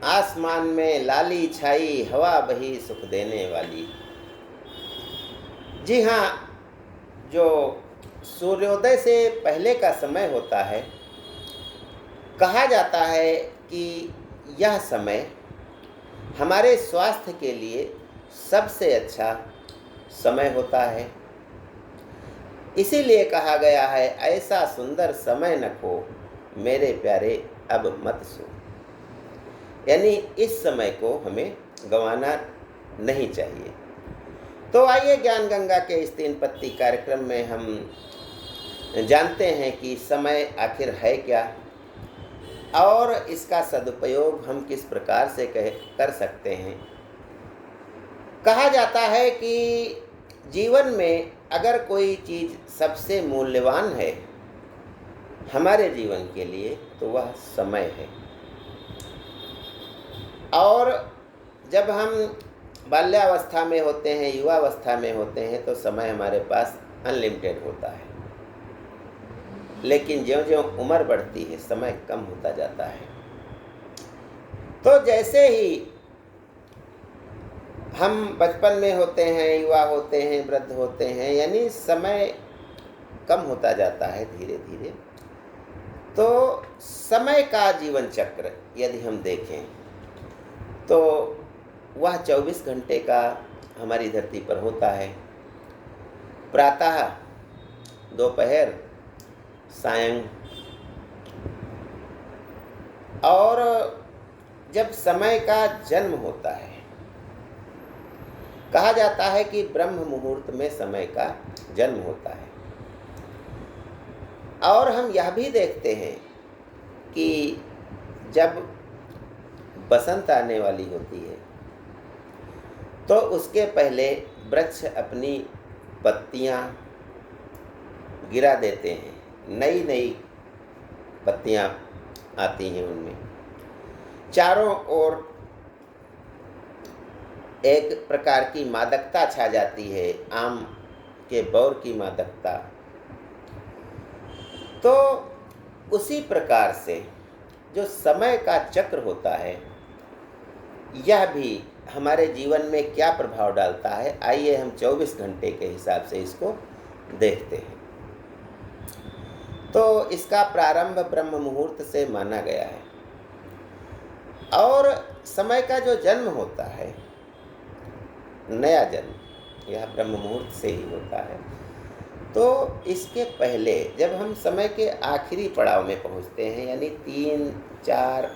आसमान में लाली छाई, हवा बही सुख देने वाली। जी हाँ, जो सूर्योदय से पहले का समय होता है, कहा जाता है कि यह समय हमारे स्वास्थ्य के लिए सबसे अच्छा समय होता है। इसीलिए कहा गया है, ऐसा सुंदर समय न खो मेरे प्यारे अब मत सो। यानी इस समय को हमें गंवाना नहीं चाहिए। तो आइए ज्ञान गंगा के इस 3 पत्ती कार्यक्रम में हम जानते हैं कि समय आखिर है क्या और इसका सदुपयोग हम किस प्रकार से कर सकते हैं। कहा जाता है कि जीवन में अगर कोई चीज़ सबसे मूल्यवान है हमारे जीवन के लिए तो वह समय है। और जब हम बाल्यावस्था में होते हैं, युवावस्था में होते हैं, तो समय हमारे पास अनलिमिटेड होता है। लेकिन ज्यों-ज्यों उम्र बढ़ती है समय कम होता जाता है। तो जैसे ही हम बचपन में होते हैं, युवा होते हैं, वृद्ध होते हैं, यानी समय कम होता जाता है धीरे धीरे। तो समय का जीवन चक्र यदि हम देखें तो वह 24 घंटे का हमारी धरती पर होता है। प्रातः, दोपहर, सायं। और जब समय का जन्म होता है, कहा जाता है कि ब्रह्म मुहूर्त में समय का जन्म होता है। और हम यह भी देखते हैं कि जब बसंत आने वाली होती है तो उसके पहले वृक्ष अपनी पत्तियां गिरा देते हैं, नई नई पत्तियां आती हैं, उनमें चारों ओर एक प्रकार की मादकता छा जाती है, आम के बौर की मादकता। तो उसी प्रकार से जो समय का चक्र होता है यह भी हमारे जीवन में क्या प्रभाव डालता है, आइए हम 24 घंटे के हिसाब से इसको देखते हैं। तो इसका प्रारंभ ब्रह्म मुहूर्त से माना गया है और समय का जो जन्म होता है, नया जन्म, यह ब्रह्म मुहूर्त से ही होता है। तो इसके पहले जब हम समय के आखिरी पड़ाव में पहुंचते हैं, यानी 3, 4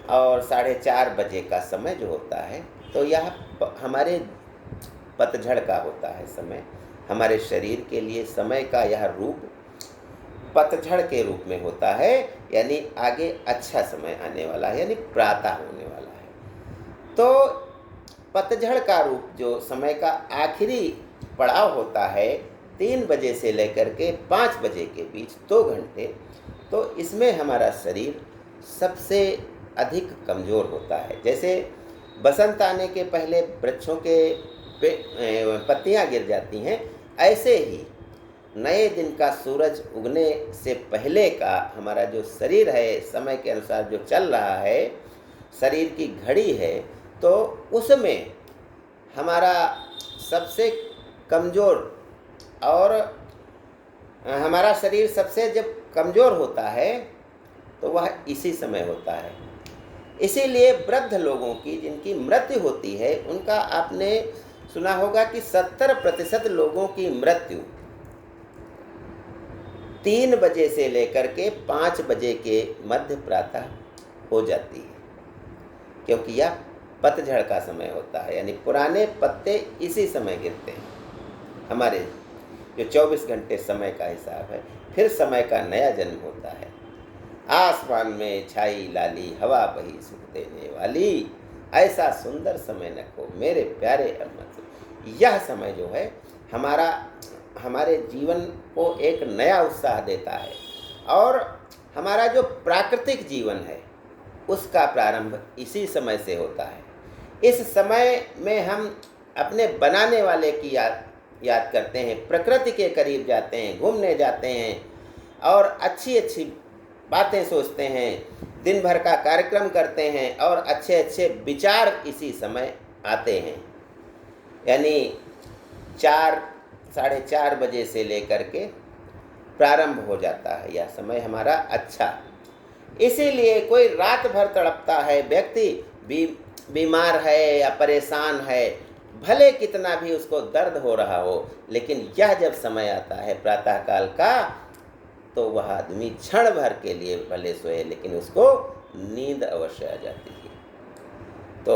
और 4:30 बजे का समय जो होता है, तो यह हमारे पतझड़ का होता है समय। हमारे शरीर के लिए समय का यह रूप पतझड़ के रूप में होता है, यानी आगे अच्छा समय आने वाला है, यानी प्रातः होने वाला है। तो पतझड़ का रूप जो समय का आखिरी पड़ाव होता है, 3 बजे से लेकर के 5 बजे के बीच 2 घंटे, तो इसमें हमारा शरीर सबसे अधिक कमज़ोर होता है। जैसे बसंत आने के पहले वृक्षों के पत्तियां गिर जाती हैं, ऐसे ही नए दिन का सूरज उगने से पहले का हमारा जो शरीर है, समय के अनुसार जो चल रहा है, शरीर की घड़ी है, तो उसमें हमारा सबसे कमज़ोर और हमारा शरीर सबसे जब कमज़ोर होता है तो वह इसी समय होता है। इसीलिए वृद्ध लोगों की जिनकी मृत्यु होती है, उनका आपने सुना होगा कि 70% लोगों की मृत्यु 3 बजे से लेकर के 5 बजे के मध्य प्रातः हो जाती है, क्योंकि यह पतझड़ का समय होता है, यानी पुराने पत्ते इसी समय गिरते हैं। हमारे जो 24 घंटे समय का हिसाब है, फिर समय का नया जन्म होता है। आसमान में छाई लाली, हवा बही सुख देने वाली, ऐसा सुंदर समय न खो मेरे प्यारे अमत। यह समय जो है हमारे जीवन को एक नया उत्साह देता है और हमारा जो प्राकृतिक जीवन है उसका प्रारंभ इसी समय से होता है। इस समय में हम अपने बनाने वाले की याद करते हैं, प्रकृति के करीब जाते हैं, घूमने जाते हैं और अच्छी अच्छी बातें सोचते हैं, दिन भर का कार्यक्रम करते हैं और अच्छे अच्छे विचार इसी समय आते हैं। यानी 4 साढ़े 4 बजे से लेकर के प्रारंभ हो जाता है यह समय हमारा अच्छा। इसीलिए कोई रात भर तड़पता है, व्यक्ति बीमार है या परेशान है, भले कितना भी उसको दर्द हो रहा हो, लेकिन यह जब समय आता है प्रातःकाल का, तो वह आदमी क्षण भर के लिए भले सोए लेकिन उसको नींद अवश्य आ जाती है। तो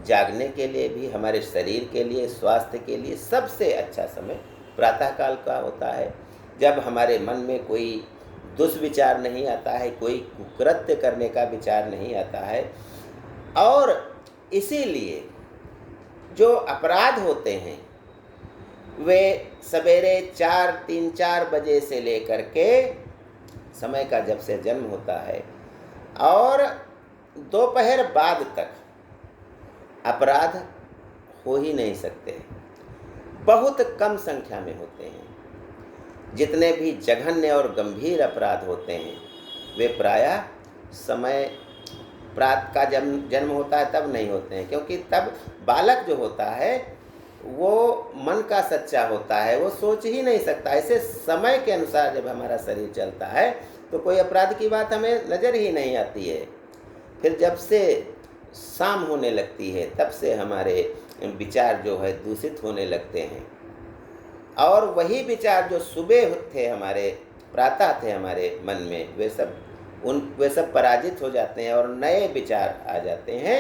जागने के लिए भी, हमारे शरीर के लिए, स्वास्थ्य के लिए सबसे अच्छा समय प्रातःकाल का होता है, जब हमारे मन में कोई दुष्विचार नहीं आता है, कोई कुकृत्य करने का विचार नहीं आता है। और इसीलिए जो अपराध होते हैं वे सवेरे 3-4 बजे से लेकर के समय का जब से जन्म होता है और दोपहर बाद तक अपराध हो ही नहीं सकते, बहुत कम संख्या में होते हैं। जितने भी जघन्य और गंभीर अपराध होते हैं वे प्रायः समय प्रात का जन्म होता है तब नहीं होते हैं, क्योंकि तब बालक जो होता है वो मन का सच्चा होता है, वो सोच ही नहीं सकता। ऐसे समय के अनुसार जब हमारा शरीर चलता है तो कोई अपराध की बात हमें नज़र ही नहीं आती है। फिर जब से शाम होने लगती है तब से हमारे विचार जो है दूषित होने लगते हैं, और वही विचार जो सुबह थे हमारे, प्रातः थे हमारे मन में, वे सब पराजित हो जाते हैं और नए विचार आ जाते हैं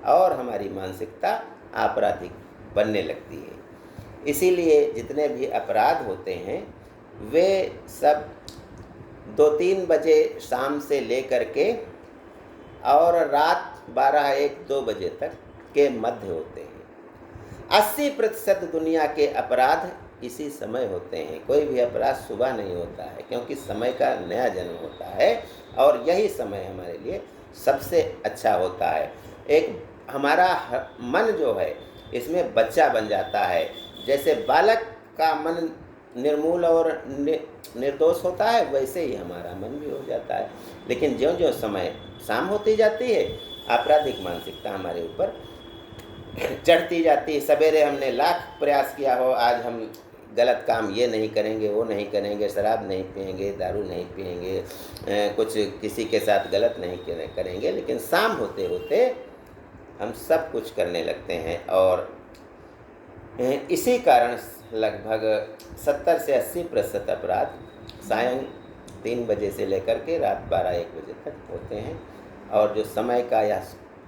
और हमारी मानसिकता आपराधिक बनने लगती है। इसीलिए जितने भी अपराध होते हैं वे सब 2-3 बजे शाम से लेकर के और रात 12-1-2 बजे तक के मध्य होते हैं। 80% दुनिया के अपराध इसी समय होते हैं। कोई भी अपराध सुबह नहीं होता है, क्योंकि समय का नया जन्म होता है और यही समय हमारे लिए सबसे अच्छा होता है। एक हमारा मन जो है इसमें बच्चा बन जाता है। जैसे बालक का मन निर्मूल और निर्दोष होता है, वैसे ही हमारा मन भी हो जाता है। लेकिन ज्यों ज्यों समय शाम होती जाती है, आपराधिक मानसिकता हमारे ऊपर चढ़ती जाती है। सवेरे हमने लाख प्रयास किया हो, आज हम गलत काम ये नहीं करेंगे, वो नहीं करेंगे, शराब नहीं पिएंगे, दारू नहीं पिएंगे, कुछ किसी के साथ गलत नहीं करेंगे, लेकिन शाम होते होते हम सब कुछ करने लगते हैं। और इसी कारण लगभग 70 से 80% अपराध सायं 3 बजे से लेकर के रात 12-1 बजे तक होते हैं। और जो समय का या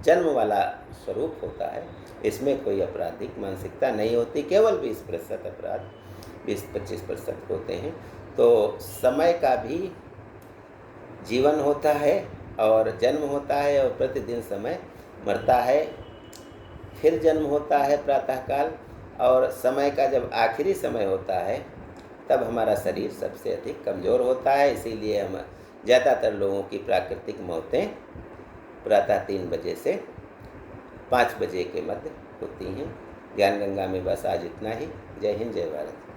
जन्म वाला स्वरूप होता है इसमें कोई आपराधिक मानसिकता नहीं होती, केवल 20% अपराध 20-25% होते हैं। तो समय का भी जीवन होता है और जन्म होता है, और प्रतिदिन समय मरता है, फिर जन्म होता है प्रातःकाल, और समय का जब आखिरी समय होता है तब हमारा शरीर सबसे अधिक कमज़ोर होता है। इसीलिए हम ज़्यादातर लोगों की प्राकृतिक मौतें प्रातः 3 बजे से 5 बजे के मध्य होती हैं। ज्ञान गंगा में बस आज इतना ही। जय हिंद, जय भारत।